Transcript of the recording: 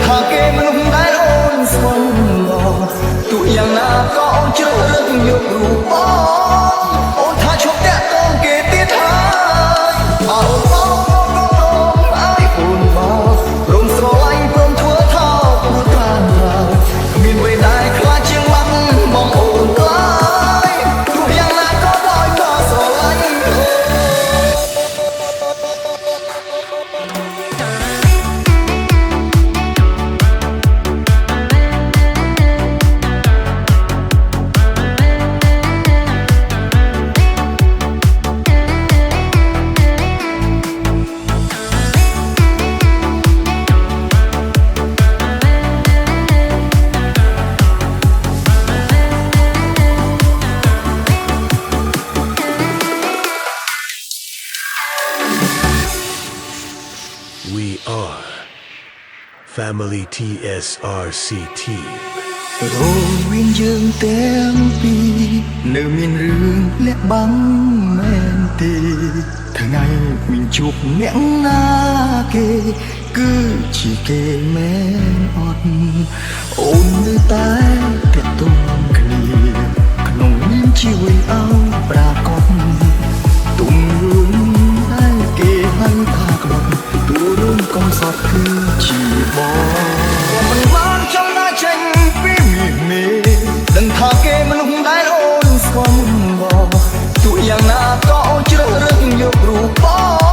ថាគេមនុស្សដែលអូនស្គាល់ទោះយ៉ាងណាក៏អូនជ្រើសរើសយករូបអូនថាឈប់តាក់ទងគេទៀតហើយបើអូនបងឲ្យអូនមកព្រមស្រឡាញ់ព្រមធ្វើថោកព្រោះថាគ្មានអ្វីដែលខ្លាចជាងបាត់បងអូនឡើយទោះយ៉ាងណាក៏ដោយក៏ស្រឡាញ់ We are Family TSRCT រវាងយើងទាំងពីរនៅមានរឿងលាក់បាំងមែនទេថ្ងៃមានជួបអ្នកណាគេគឺជាគេមែនអត់អូននៅតែតាក់ទងគ្នាក្នុងនាមជាវិអោប្រាកដទុំរឿងដែលគេហៅថាក្បត់ទូរឿងកំសត់គឺជាបងមិនបានចង់ណាចេញពីមានមេដឹងថាគេមនុស្សដែលអូនស្គាល់បងទោះយ៉ាងណាក៏អូនជ្រើសរើសយករូបបង